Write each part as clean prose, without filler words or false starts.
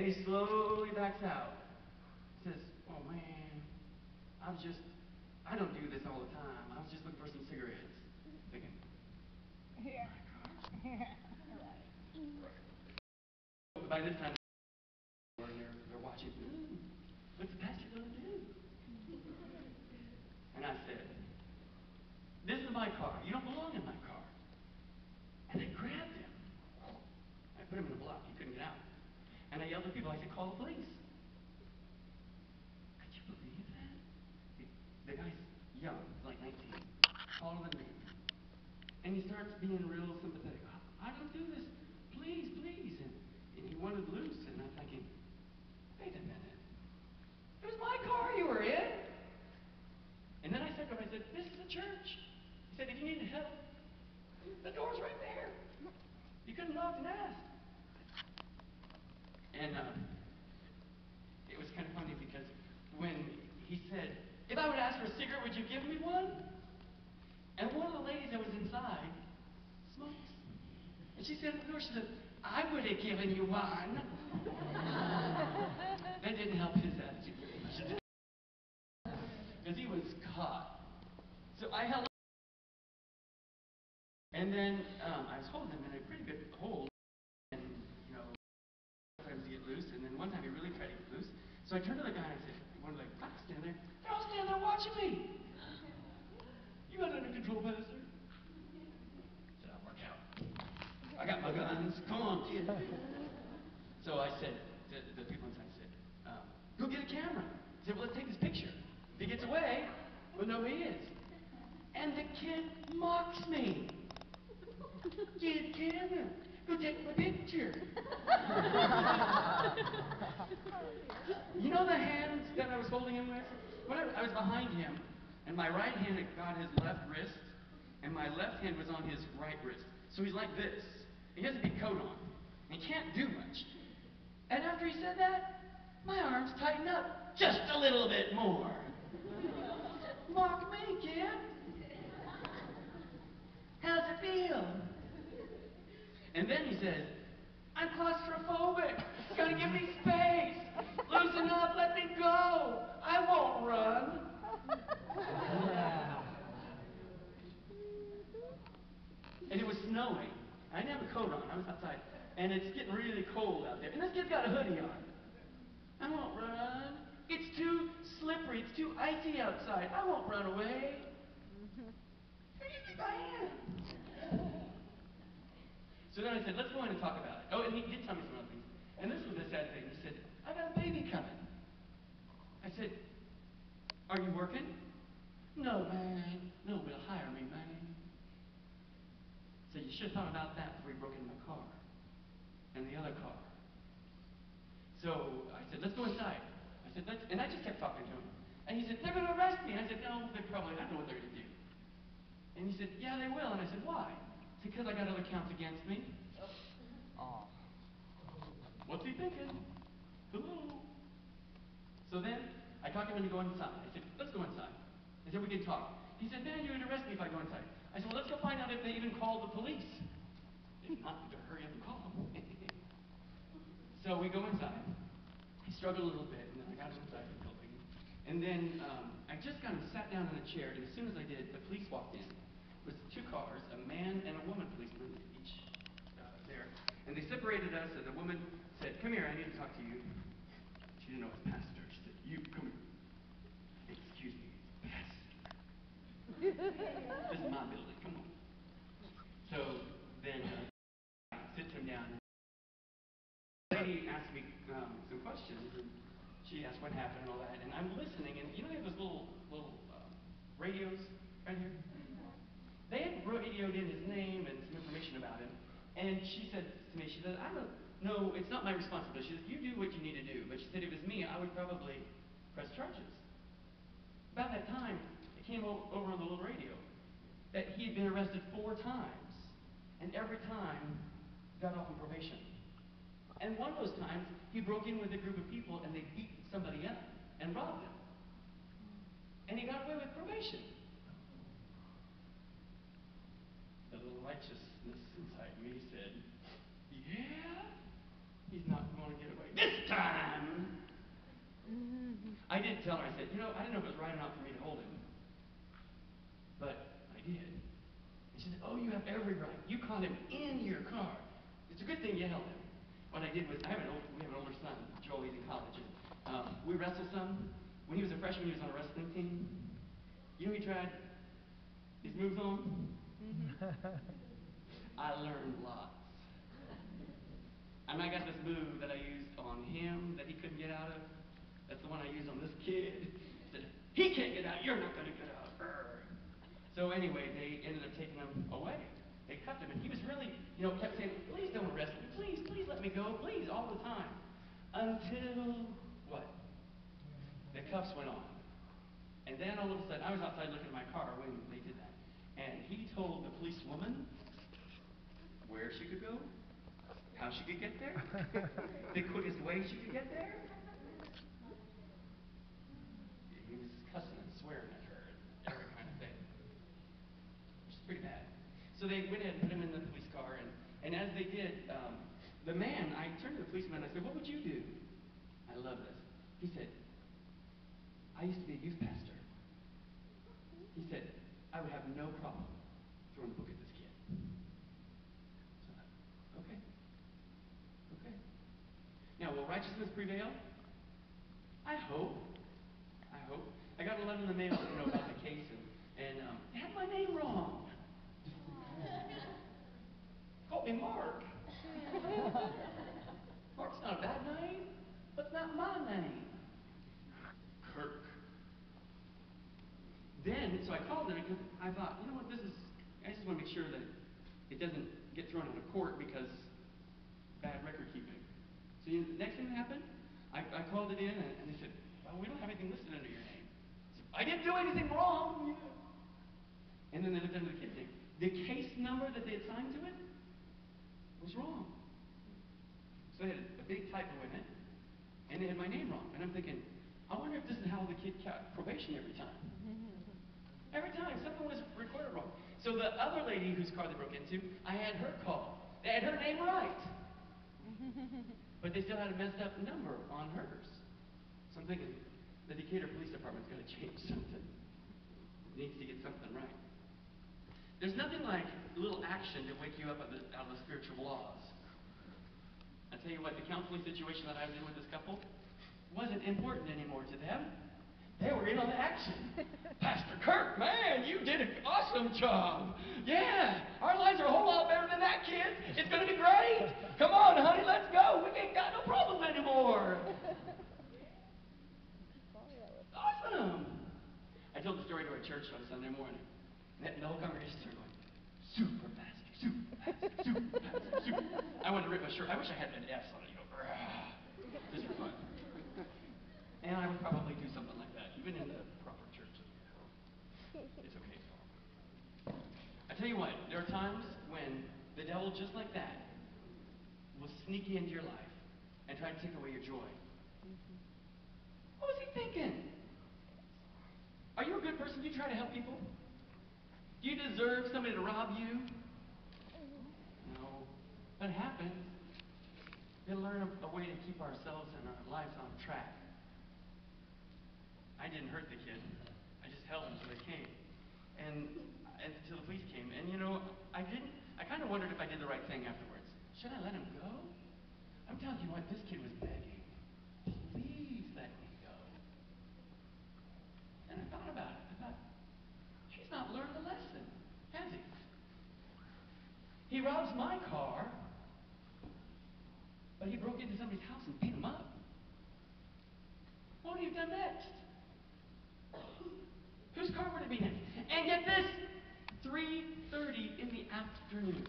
And he slowly backs out. He says, oh man, I don't do this all the time. I was just looking for some cigarettes. Thinking, Yeah. by this time, they're watching. What's the pastor going to do? And I said, this is my car. You don't belong in my car. And I grabbed him. I put him in a block. He couldn't get out. And I yelled at people. I said, call the police. Could you believe that? The guy's young. He's like 19. Taller than me. And he starts being real sympathetic. I don't do this. Please, please. And he wanted loose. And I'm thinking, wait a minute. It was my car you were in. And then I said to him, I said, this is a church. He said, if you need help, the door's right there. You couldn't knock and ask. And it was kind of funny because when he said, if I would ask for a cigarette, would you give me one? And one of the ladies that was inside smokes. And she said, she said, I would have given you one. That didn't help his attitude very much. Because he was caught. So I held. And then I was holding him in a pretty good hold. And, sometimes he get loose. And then one time he really tried to get loose. So I turned to the guy and I said, one of the guys stand there. They're all standing there watching me. You got it under control, Pastor. I said, I'll work out. I got my guns. Come on, kid. So I said, the people inside said, go get a camera. I said, well, let's take this picture. If he gets away, we'll know who he is. And the kid mocks me. Get a camera. Go take my picture. You know the hands that I was holding him with? When I was behind him, and my right hand had got his left wrist, and my left hand was on his right wrist. So he's like this. He has a big coat on. He can't do much. And after he said that, my arms tightened up just a little bit more. Mock me, kid. How's it feel? And then he says, I'm claustrophobic. Gotta give me space. Loosen up, let me go. I won't run. And it was snowing. I didn't have a coat on. I was outside. And it's getting really cold out there. And this kid's got a hoodie on. I won't run. It's too slippery. It's too icy outside. I won't run away. Who do you think I am? So then I said, let's go in and talk about it. Oh, and he did tell me some other things. And this was the sad thing. He said, I got a baby coming. I said, are you working? No, man. No, but hire me, man. So you should have thought about that before you broke into my car. And the other car. So I said, let's go inside. I said, and I just kept talking to him. And he said, they're going to arrest me. And I said, no, I don't know what they're going to do. And he said, yeah, they will. And I said, why? He said, because I got other counts against me. Oh. What's he thinking? Hello? So then I talked him into going inside. I said, let's go inside. I said, we can talk. He said, man, you would arrest me if I go inside. I said, well, let's go find out if they even called the police. If not, to hurry up and call them. So we go inside. He struggled a little bit, and then I got him inside the building. And then I just got him sat down in a chair, and as soon as I did, the police walked in. It was two cars, a man and a woman policeman each there. And they separated us, and the woman said, come here, I need to talk to you. She didn't know it was pastor. She said, you, come here. Excuse me, pastor. This is my building, come on. So then I sit him down. The lady asked me some questions, and she asked what happened and all that, and I'm listening, and you know they have those little radios right here? They had radioed in his name and some information about him, and she said to me, she said, I don't know, it's not my responsibility. She said, you do what you need to do, but she said if it was me, I would probably press charges. About that time, it came over on the little radio that he had been arrested 4 times, and every time got off on probation. And one of those times, he broke in with a group of people and they beat somebody up and robbed him. And he got away with probation. The little righteousness inside me said, yeah, he's not going to get away this time. I did tell her, I said, I didn't know if it was right or not for me to hold him. But I did. And she said, oh, you have every right. You caught him in your car. It's a good thing you held him. What I did was, we have an older son, Joel, he's in college. And, we wrestled some. When he was a freshman, he was on a wrestling team. You know he tried his moves on? I learned lots. I mean, I got this move that I used on him that he couldn't get out of. That's the one I used on this kid. I said, he can't get out, you're not going to get out. So anyway, they ended up taking him away. They cuffed him, and he was really, kept saying, please don't arrest me. Please let me go. Please, all the time. Until, what? The cuffs went on. And then all of a sudden, I was outside looking at my car when they did that. And he told the policewoman where she could go, how she could get there, the quickest way she could get there. He was cussing and swearing at her and every kind of thing, which is pretty bad. So they went ahead and put him in the police car, and as they did, the man, I turned to the policeman and I said, what would you do? I love this. He said, I used to be a youth pastor. He said, I would have no problem throwing the book at this kid. So I thought, okay. Now, will righteousness prevail? I hope. I got a letter in the mail, about the case, and they had my name wrong. Called me Mark. Mark's not a bad name, but it's not my name. Kirk. Then, so I called them because I thought, I just want to make sure that it doesn't get thrown out of court because bad record keeping. So the next thing that happened, I called it in and they said, well, we don't have anything listed under your name. I didn't do anything wrong. And then they looked under the kid's name. The case number that they had signed to it was wrong. So they had a big typo in it, and they had my name wrong. And I'm thinking, I wonder if this is how the kid got probation every time. Every time, something was recorded wrong. So the other lady whose car they broke into, I had her call. They had her name right. But they still had a messed up number on hers. So I'm thinking, the Decatur Police Department's got to change something. It needs to get something right. There's nothing like a little action to wake you up out of the spiritual laws. I tell you what, the counseling situation that I was in with this couple wasn't important anymore to them. They were in on the action. Pastor Kirk, man, you did an awesome job. Yeah, our lives are a whole lot better than that, kid. It's going to be great. Come on, honey, let's go. We ain't got no problems anymore. Awesome. I told the story to our church on Sunday morning. And the whole congregation started going, super pastor, super pastor, super pastor, super. I wanted to rip my shirt. I wish I had an S on it. Just for fun. And I would probably do something like that, even in the proper church. It's okay. I tell you what, there are times when the devil, just like that, will sneak into your life and try to take away your joy. What was he thinking? Are you a good person? Do you try to help people? Do you deserve somebody to rob you? No. But it happens. We learn a way to keep ourselves and our lives on track. I didn't hurt the kid. I just held him until they came. And until the police came. And I kind of wondered if I did the right thing afterwards. Should I let him go? I'm telling you what, this kid was begging. Please let me go. And I thought about it. I thought, he's not learned the lesson, has he? He robs my car, but he broke into somebody's house and beat him up. What would he have done next? Whose car would it be next? And get this, 3:30 in the afternoon,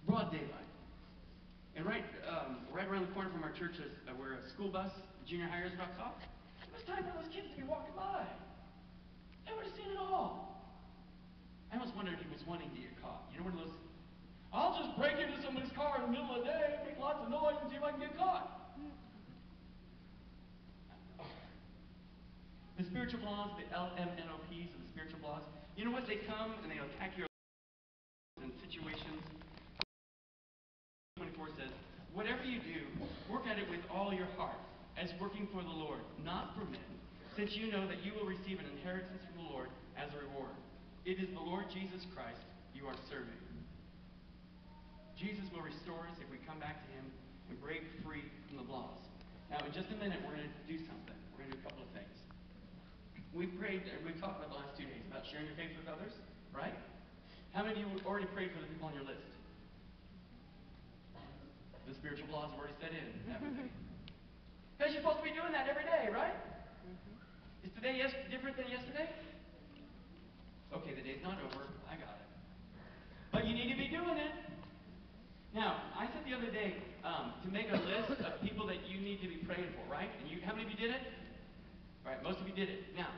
broad daylight. And right around the corner from our church is where a school bus, the junior hires, drops off. It was time for those kids to be walking by. They would have seen it all. I almost wondered if he was wanting to get caught. You know, one of those, I'll just break into somebody's car in the middle of the day, make lots of noise, and see if I can get caught. The spiritual laws, the LMNOPs, or the spiritual laws, you know what? They come and they attack your life in situations. 24 says, whatever you do, work at it with all your heart, as working for the Lord, not for men, since you know that you will receive an inheritance from the Lord as a reward. It is the Lord Jesus Christ you are serving. Jesus will restore us if we come back to him and break free from the laws. Now, in just a minute, we're going to do something. We're going to do a couple of things. We've prayed, and we've talked about the last 2 days about sharing your faith with others, right? How many of you already prayed for the people on your list? The spiritual laws have already set in and everything. Because you're supposed to be doing that every day, right? Is today different than yesterday? Okay, the day's not over. I got it. But you need to be doing it. Now, I said the other day to make a list of people that you need to be praying for, right? And how many of you did it? All right, most of you did it. Now,